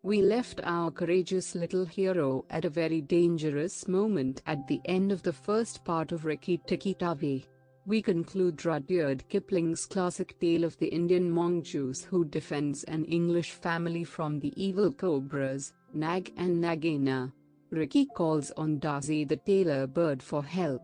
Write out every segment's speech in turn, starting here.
We left our courageous little hero at a very dangerous moment at the end of the first part of Rikki-Tikki. We conclude Rudyard Kipling's classic tale of the Indian mongoose who defends an English family from the evil cobras, Nag and Nagaina. Rikki calls on Daisy the tailor bird for help.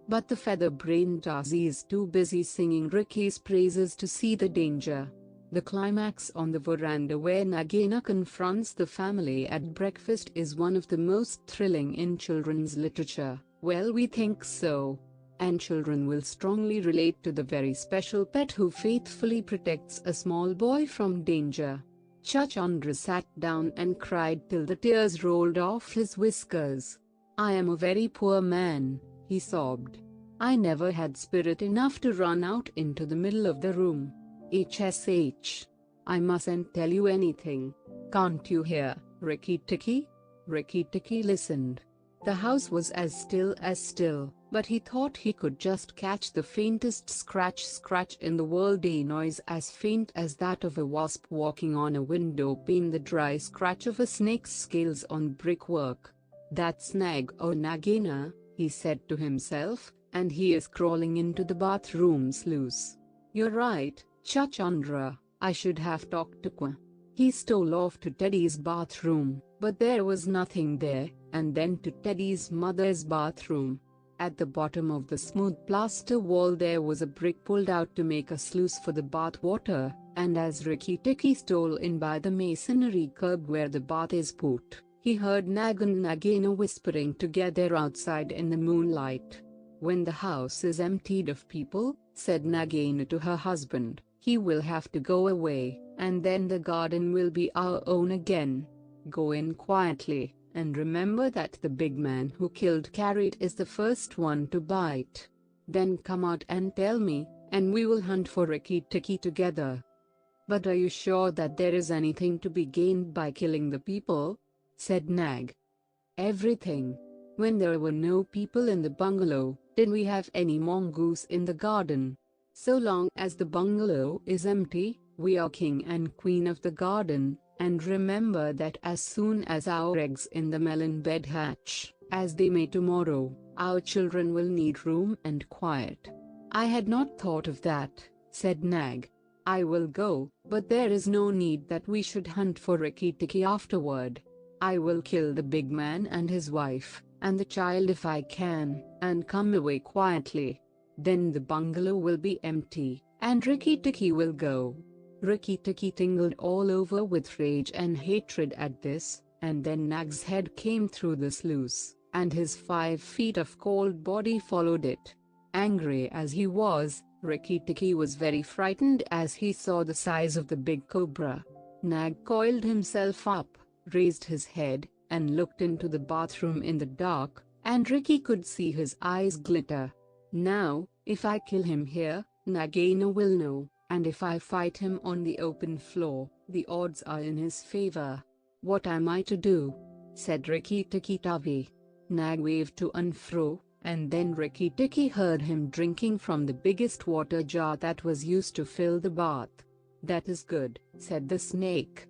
But the feather-brained Daisy is too busy singing Rikki's praises to see the danger. The climax on the veranda where Nagaina confronts the family at breakfast is one of the most thrilling in children's literature. Well, we think so. And children will strongly relate to the very special pet who faithfully protects a small boy from danger. Chachandra sat down and cried till the tears rolled off his whiskers. "I am a very poor man," he sobbed. "I never had spirit enough to run out into the middle of the room. HSH. I mustn't tell you anything. Can't you hear, Rikki-Tikki?" Rikki-Tikki listened. The house was as still, but he thought he could just catch the faintest scratch in the world, a noise as faint as that of a wasp walking on a window pane, the dry scratch of a snake's scales on brickwork. "That's Nag or Nagaina," he said to himself, "and he is crawling into the bathroom sluice. You're right, Chachandra, I should have talked to Kwa." He stole off to Teddy's bathroom, but there was nothing there, and then to Teddy's mother's bathroom. At the bottom of the smooth plaster wall there was a brick pulled out to make a sluice for the bath water, and as Rikki-Tikki stole in by the masonry curb where the bath is put, he heard Nag and Nagaina whispering together outside in the moonlight. "When the house is emptied of people," said Nagaina to her husband, "he will have to go away, and then the garden will be our own again. Go in quietly, and remember that the big man who killed Carrot is the first one to bite. Then come out and tell me, and we will hunt for Rikki-Tikki together." "But are you sure that there is anything to be gained by killing the people?" said Nag. "Everything. When there were no people in the bungalow, did we have any mongoose in the garden? So long as the bungalow is empty, we are king and queen of the garden, and remember that as soon as our eggs in the melon bed hatch, as they may tomorrow, our children will need room and quiet." "I had not thought of that," said Nag. "I will go, but there is no need that we should hunt for Rikki-Tikki afterward. I will kill the big man and his wife, and the child if I can, and come away quietly. Then the bungalow will be empty, and Rikki-Tikki will go." Rikki-Tikki tingled all over with rage and hatred at this, and then Nag's head came through the sluice, and his 5 feet of cold body followed it. Angry as he was, Rikki-Tikki was very frightened as he saw the size of the big cobra. Nag coiled himself up, raised his head, and looked into the bathroom in the dark, and Rikki could see his eyes glitter. "Now, if I kill him here, Nagaina will know, and if I fight him on the open floor, the odds are in his favor. What am I to do?" said Rikki-Tikki. Nag waved to and fro, and then Rikki-Tikki heard him drinking from the biggest water jar that was used to fill the bath. "That is good," said the snake.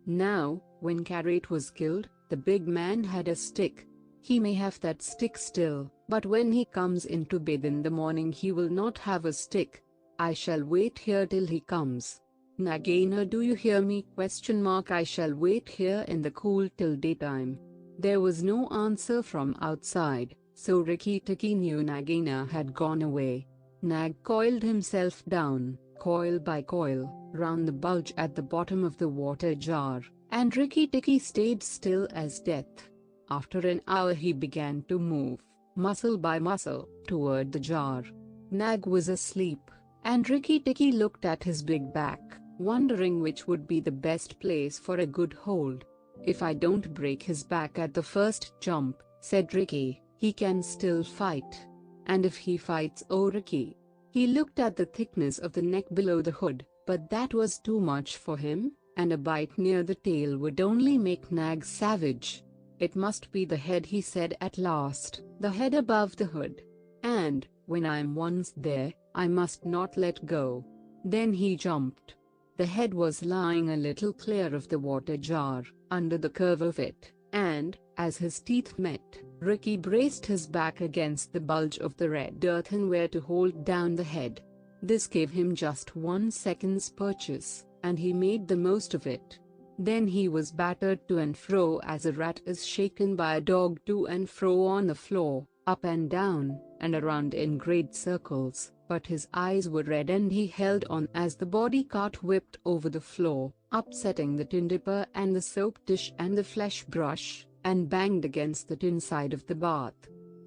Now, when Carrot was killed, the big man had a stick. He may have that stick still, but when he comes into bed in the morning he will not have a stick. I shall wait here till he comes. Nagaina, do you hear me? I shall wait here in the cool till daytime. There was no answer from outside, so Rikki-Tikki knew Nagaina had gone away. Nag coiled himself down, coil by coil, round the bulge at the bottom of the water jar, and Rikki-Tikki stayed still as death. After an hour he began to move, muscle by muscle, toward the jar. Nag was asleep, and Rikki-Tikki looked at his big back, wondering which would be the best place for a good hold. "If I don't break his back at the first jump," said Rikki, "he can still fight. And if he fights, oh Rikki." He looked at the thickness of the neck below the hood, but that was too much for him, and a bite near the tail would only make Nag savage. "It must be the head," he said at last, "the head above the hood. And, when I'm once there, I must not let go." Then he jumped. The head was lying a little clear of the water jar, under the curve of it, and, as his teeth met, Rikki braced his back against the bulge of the red earthenware to hold down the head. This gave him just 1 second's purchase, and he made the most of it. Then he was battered to and fro as a rat is shaken by a dog, to and fro on the floor, up and down, and around in great circles, but his eyes were red and he held on as the body cart whipped over the floor, upsetting the tin dipper and the soap dish and the flesh brush, and banged against the tin side of the bath.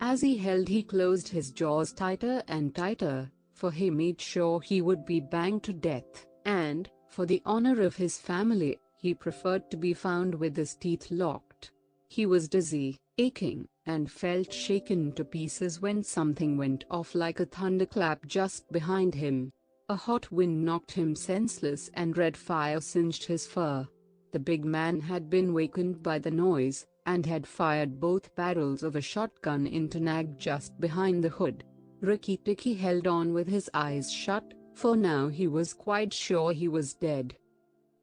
As he held, he closed his jaws tighter and tighter, for he made sure he would be banged to death, and, for the honor of his family, he preferred to be found with his teeth locked. He was dizzy, aching, and felt shaken to pieces when something went off like a thunderclap just behind him. A hot wind knocked him senseless and red fire singed his fur. The big man had been wakened by the noise, and had fired both barrels of a shotgun into Nag just behind the hood. Rikki-Tikki held on with his eyes shut, for now he was quite sure he was dead.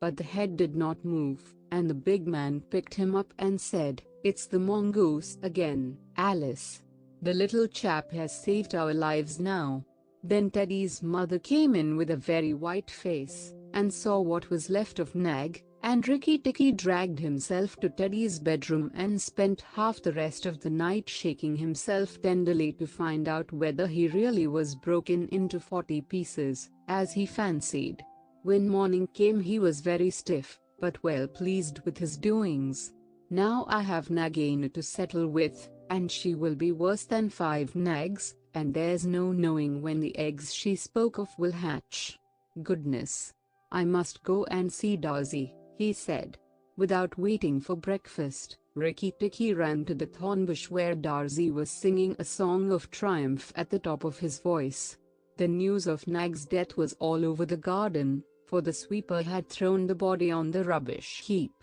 But the head did not move, and the big man picked him up and said, "It's the mongoose again, Alice. The little chap has saved our lives now." Then Teddy's mother came in with a very white face, and saw what was left of Nag, and Rikki-Tikki dragged himself to Teddy's bedroom and spent half the rest of the night shaking himself tenderly to find out whether he really was broken into 40 pieces, as he fancied. When morning came he was very stiff, but well pleased with his doings. "Now I have Nagaina to settle with, and she will be worse than 5 nags, and there's no knowing when the eggs she spoke of will hatch. Goodness! I must go and see Darcy," he said. Without waiting for breakfast, Rikki-Tikki ran to the thornbush where Darcy was singing a song of triumph at the top of his voice. The news of Nag's death was all over the garden, for the sweeper had thrown the body on the rubbish heap.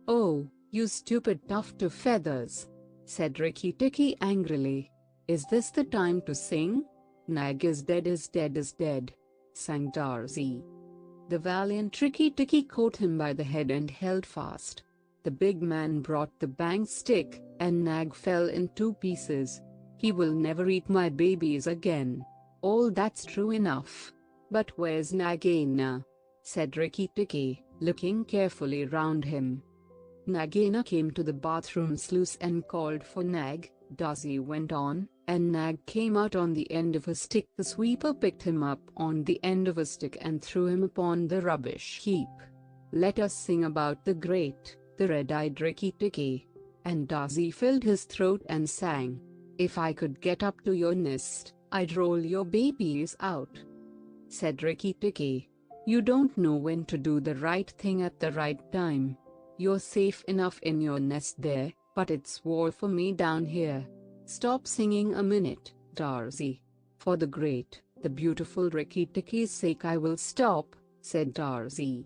"Oh, you stupid tuft of feathers!" said Rikki-Tikki angrily. "Is this the time to sing? Nag is dead, is dead, is dead," sang Darcy. The valiant Rikki-Tikki caught him by the head and held fast. The big man brought the bang stick, and Nag fell in 2 pieces. "He will never eat my babies again." "All that's true enough. But where's Nagaina?" said Rikki-Tikki, looking carefully round him. Nagaina came to the bathroom sluice and called for Nag, Darcy went on, and Nag came out on the end of a stick. The sweeper picked him up on the end of a stick and threw him upon the rubbish heap. "Let us sing about the great, the red-eyed Rikki-Tikki." And Darcy filled his throat and sang, "If I could get up to your nest, I'd roll your babies out." Said Rikki-Tikki, "You don't know when to do the right thing at the right time. You're safe enough in your nest there, but it's war for me down here. Stop singing a minute, Darcy. For the great, the beautiful Rikki-Tikki's sake I will stop," said Darcy.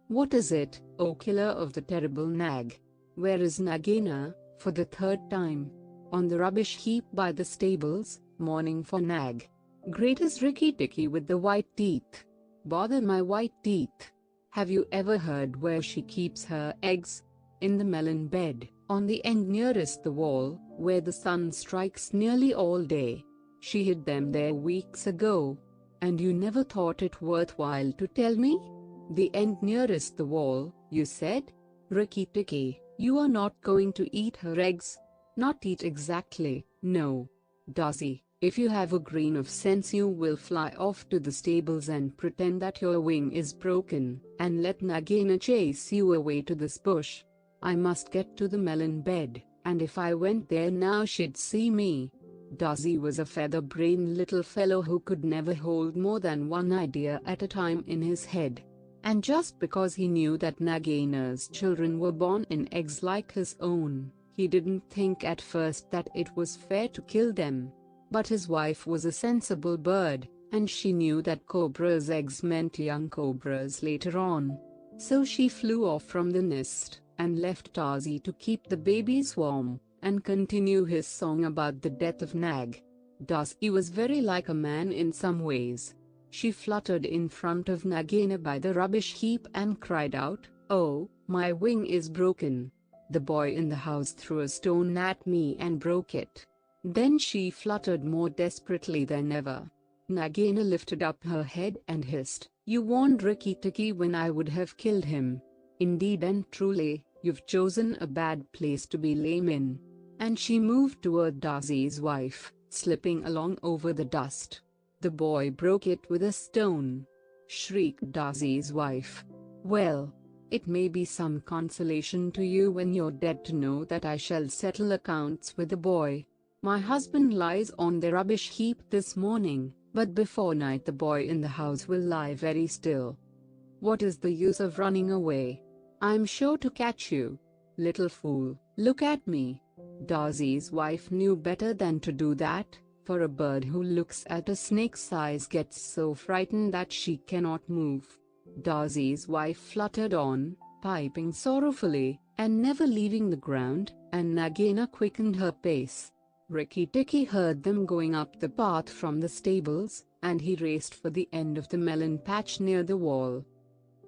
"What is it, O killer of the terrible Nag? Where is Nagaina?" For the 3rd time. "On the rubbish heap by the stables, mourning for Nag." "Great is Rikki-Tikki with the white teeth. Bother my white teeth. Have you ever heard where she keeps her eggs? In the melon bed, on the end nearest the wall, where the sun strikes nearly all day. She hid them there weeks ago. And you never thought it worthwhile to tell me? The end nearest the wall, you said? Rikki-Tikki, you are not going to eat her eggs? Not eat exactly, no. Darcy, if you have a grain of sense you will fly off to the stables and pretend that your wing is broken, and let Nagaina chase you away to this bush. I must get to the melon bed, and if I went there now she'd see me." Darcy was a feather-brained little fellow who could never hold more than one idea at a time in his head. And just because he knew that Nagaina's children were born in eggs like his own, he didn't think at first that it was fair to kill them. But his wife was a sensible bird, and she knew that cobra's eggs meant young cobras later on. So she flew off from the nest, and left Darcy to keep the babies warm, and continue his song about the death of Nag. Darcy was very like a man in some ways. She fluttered in front of Nagaina by the rubbish heap and cried out, "Oh, my wing is broken." The boy in the house threw a stone at me and broke it. Then she fluttered more desperately than ever. Nagaina lifted up her head and hissed, "You warned Rikki-Tikki when I would have killed him. Indeed and truly, you've chosen a bad place to be lame in." And she moved toward Darcy's wife, slipping along over the dust. "The boy broke it with a stone," shrieked Darcy's wife. "Well, it may be some consolation to you when you're dead to know that I shall settle accounts with the boy. My husband lies on the rubbish heap this morning, but before night the boy in the house will lie very still. What is the use of running away? I'm sure to catch you. Little fool, look at me." Darcy's wife knew better than to do that, for a bird who looks at a snake's eyes gets so frightened that she cannot move. Darcy's wife fluttered on, piping sorrowfully, and never leaving the ground, and Nagaina quickened her pace. Rikki-Tikki heard them going up the path from the stables, and he raced for the end of the melon patch near the wall.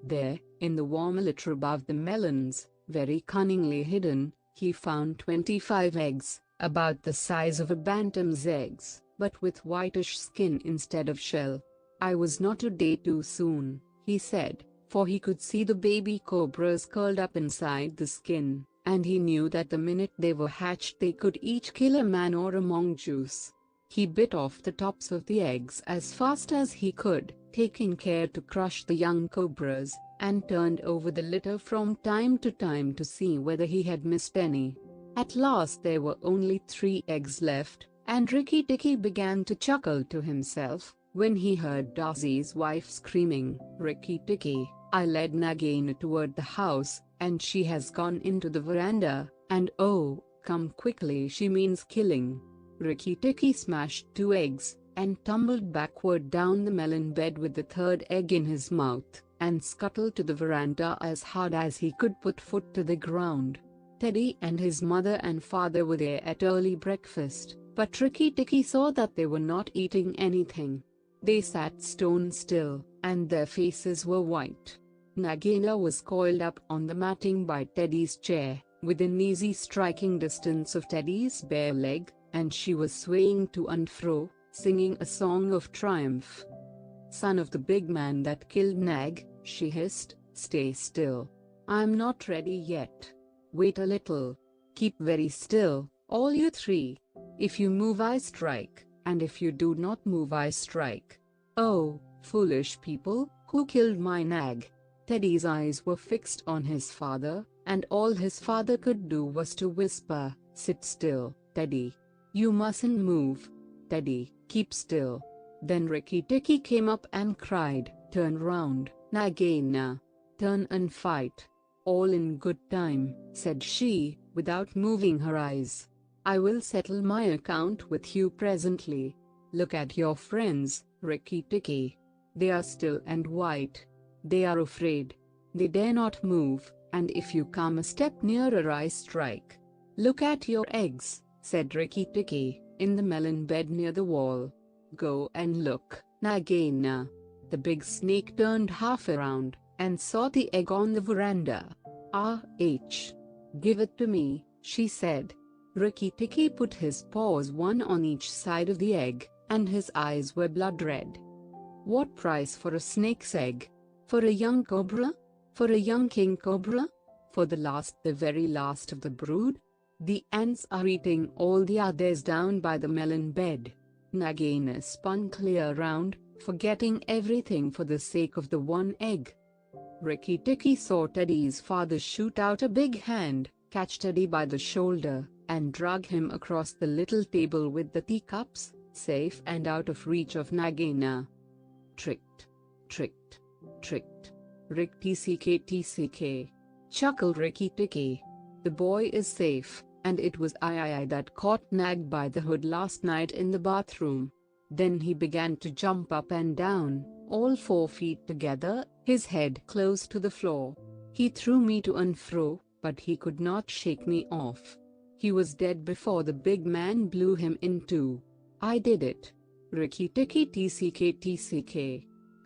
There, in the warm litter above the melons, very cunningly hidden, he found 25 eggs, about the size of a bantam's eggs, but with whitish skin instead of shell. "I was not a day too soon," he said, for he could see the baby cobras curled up inside the skin, and he knew that the minute they were hatched they could each kill a man or a mongoose. He bit off the tops of the eggs as fast as he could, taking care to crush the young cobras, and turned over the litter from time to time to see whether he had missed any. At last there were only 3 eggs left, and Rikki-Tikki began to chuckle to himself, when he heard Darcy's wife screaming, "Rikki-Tikki, I led Nagaina toward the house, and she has gone into the veranda, and oh, come quickly, she means killing." Rikki-Tikki smashed 2 eggs, and tumbled backward down the melon bed with the 3rd egg in his mouth, and scuttled to the veranda as hard as he could put foot to the ground. Teddy and his mother and father were there at early breakfast, but Rikki-Tikki saw that they were not eating anything. They sat stone still, and their faces were white. Nagaina was coiled up on the matting by Teddy's chair, within easy striking distance of Teddy's bare leg, and she was swaying to and fro, singing a song of triumph. "Son of the big man that killed Nag," she hissed, "stay still. I'm not ready yet. Wait a little. Keep very still, all you 3. If you move I strike, and if you do not move I strike." "Oh, foolish people, who killed my Nag?" Teddy's eyes were fixed on his father, and all his father could do was to whisper, "Sit still, Teddy. You mustn't move. Teddy, keep still." Then Rikki-Tikki came up and cried, "Turn round, Nagaina. Turn and fight." "All in good time," said she, without moving her eyes. "I will settle my account with you presently. Look at your friends, Rikki-Tikki. They are still and white. They are afraid. They dare not move, and if you come a step nearer I strike." "Look at your eggs," said Rikki-Tikki, "in the melon bed near the wall. Go and look, Nagaina." The big snake turned half around, and saw the egg on the veranda. "Give it to me," she said. Rikki-Tikki put his paws one on each side of the egg, and his eyes were blood red. "What price for a snake's egg? For a young cobra? For a young king cobra? For the very last of the brood? The ants are eating all the others down by the melon bed." Nagaina spun clear round, forgetting everything for the sake of the one egg. Rikki-Tikki saw Teddy's father shoot out a big hand, catch Teddy by the shoulder, and drag him across the little table with the teacups, safe and out of reach of Nagaina. "Tricked! Tricked! Tricked! Rikki-Tikki!" chuckled Rikki-Tikki. "The boy is safe, and it was I that caught Nag by the hood last night in the bathroom." Then he began to jump up and down, all 4 feet together, his head close to the floor. "He threw me to and fro, but he could not shake me off. He was dead before the big man blew him in two. I did it. Rikki-Tikki!"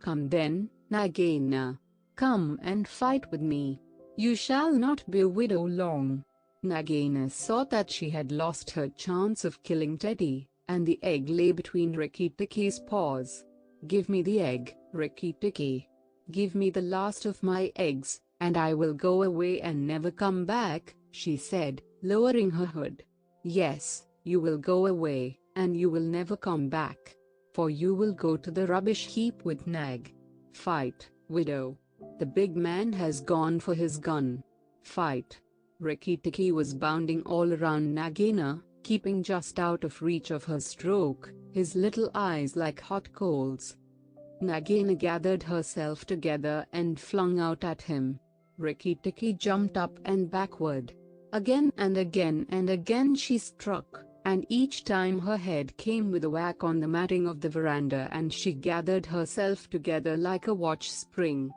Come then, Nagaina. Come and fight with me. You shall not be a widow long." Nagaina saw that she had lost her chance of killing Teddy, and the egg lay between Rikki-Tikki's paws. "Give me the egg, Rikki-Tikki. Give me the last of my eggs, and I will go away and never come back," she said, lowering her hood. "Yes, you will go away, and you will never come back. For you will go to the rubbish heap with Nag. Fight, widow. The big man has gone for his gun. Fight." Rikki-Tikki was bounding all around Nagaina, keeping just out of reach of her stroke, his little eyes like hot coals. Nagaina gathered herself together and flung out at him. Rikki-Tikki jumped up and backward. Again and again and again she struck, and each time her head came with a whack on the matting of the veranda and she gathered herself together like a watch spring.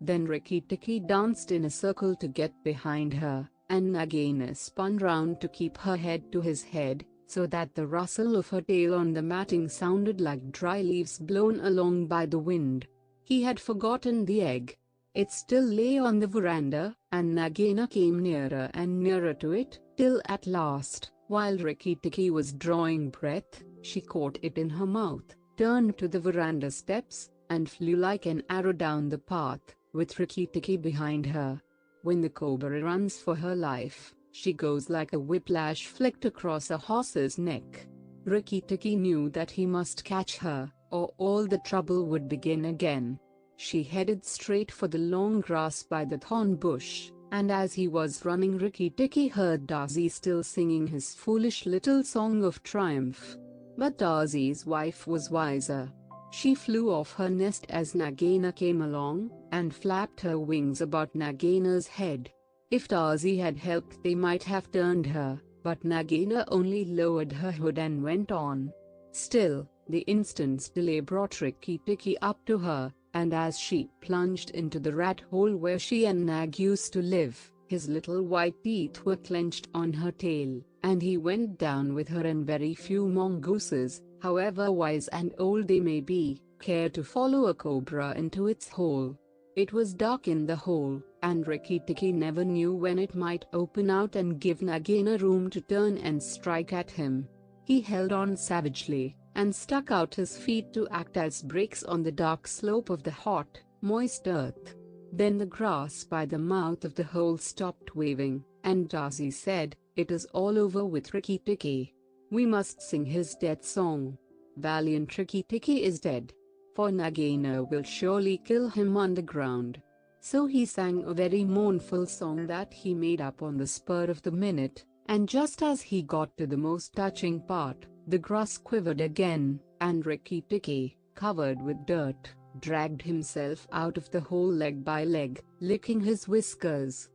Then Rikki-Tikki danced in a circle to get behind her, and Nagaina spun round to keep her head to his head, so that the rustle of her tail on the matting sounded like dry leaves blown along by the wind. He had forgotten the egg. It still lay on the veranda, and Nagaina came nearer and nearer to it, till at last, while Rikki-Tikki was drawing breath, she caught it in her mouth, turned to the veranda steps, and flew like an arrow down the path, with Rikki-Tikki behind her. When the cobra runs for her life, she goes like a whiplash flicked across a horse's neck. Rikki-Tikki knew that he must catch her, or all the trouble would begin again. She headed straight for the long grass by the thorn bush, and as he was running Rikki-Tikki heard Darzi still singing his foolish little song of triumph. But Darzi's wife was wiser. She flew off her nest as Nagaina came along, and flapped her wings about Nagaina's head. If Darzi had helped they might have turned her, but Nagaina only lowered her hood and went on. Still, the instant's delay brought Rikki-Tikki up to her, and as she plunged into the rat hole where she and Nag used to live, his little white teeth were clenched on her tail, and he went down with her, and very few mongooses, however wise and old they may be, care to follow a cobra into its hole. It was dark in the hole, and Rikki-Tikki never knew when it might open out and give Nagaina room to turn and strike at him. He held on savagely, and stuck out his feet to act as brakes on the dark slope of the hot, moist earth. Then the grass by the mouth of the hole stopped waving, and Darzi said, "It is all over with Rikki-Tikki. We must sing his death song. Valiant Rikki-Tikki is dead. For Nagaina will surely kill him underground." So he sang a very mournful song that he made up on the spur of the minute, and just as he got to the most touching part, the grass quivered again, and Rikki-Tikki, covered with dirt, dragged himself out of the hole leg by leg, licking his whiskers.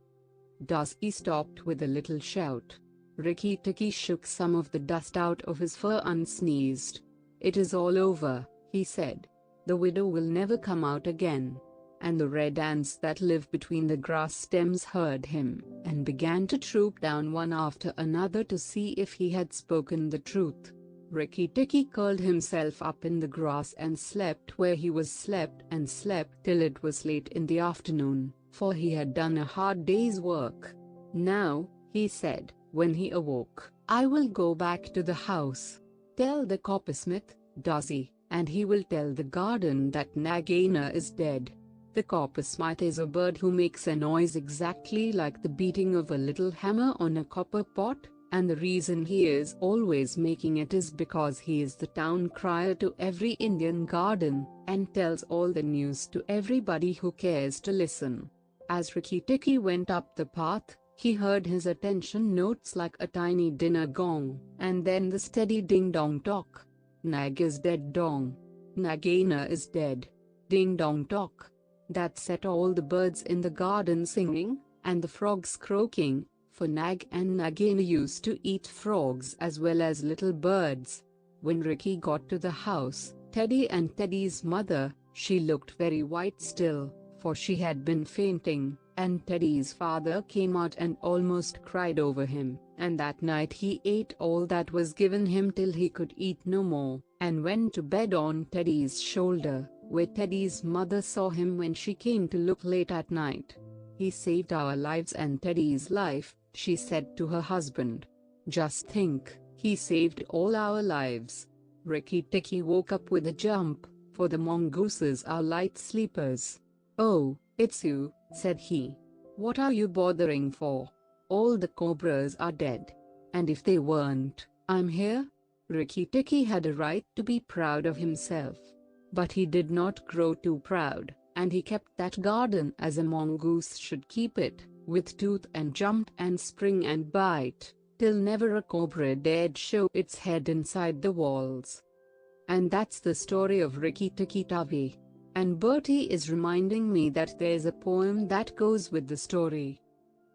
Darzi stopped with a little shout. Rikki-Tikki shook some of the dust out of his fur and sneezed. "It is all over," he said. "The widow will never come out again." And the red ants that live between the grass stems heard him, and began to troop down one after another to see if he had spoken the truth. Rikki-Tikki curled himself up in the grass and slept where he was slept till it was late in the afternoon, for he had done a hard day's work. "Now," he said, when he awoke, "I will go back to the house. Tell the coppersmith, Darzi, and he will tell the garden that Nagaina is dead." The coppersmith is a bird who makes a noise exactly like the beating of a little hammer on a copper pot, and the reason he is always making it is because he is the town crier to every Indian garden, and tells all the news to everybody who cares to listen. As Rikki-Tikki went up the path, he heard his attention notes like a tiny dinner gong, and then the steady ding-dong talk. "Nag is dead dong. Nagaina is dead. Ding-dong talk." That set all the birds in the garden singing, and the frogs croaking, for Nag and Nagaina used to eat frogs as well as little birds. When Rikki got to the house, Teddy and Teddy's mother, she looked very white still, for she had been fainting, and Teddy's father came out and almost cried over him, and that night he ate all that was given him till he could eat no more, and went to bed on Teddy's shoulder. where Teddy's mother saw him when she came to look late at night. "He saved our lives and Teddy's life," she said to her husband. "Just think, he saved all our lives." Rikki-Tikki woke up with a jump, for the mongooses are light sleepers. "Oh, it's you," said he. "What are you bothering for? All the cobras are dead. And if they weren't, I'm here." Rikki-Tikki had a right to be proud of himself. But he did not grow too proud, and he kept that garden as a mongoose should keep it, with tooth and jump and spring and bite, till never a cobra dared show its head inside the walls. And that's the story of Rikki-Tikki Tavi. And Bertie is reminding me that there's a poem that goes with the story.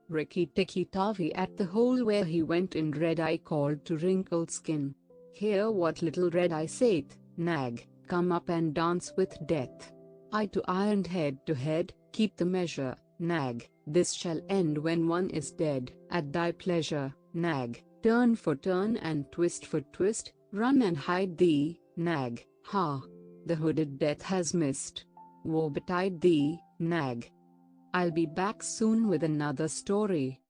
Rikki-Tikki Tavi at the hole where he went in Red Eye called to wrinkled skin. "Hear what little Red Eye saith, nag, come up and dance with death. Eye to eye and head to head, keep the measure, nag, this shall end when one is dead, at thy pleasure, nag, turn for turn and twist for twist, run and hide thee, nag, ha! The hooded death has missed. Woe betide thee, nag." I'll be back soon with another story.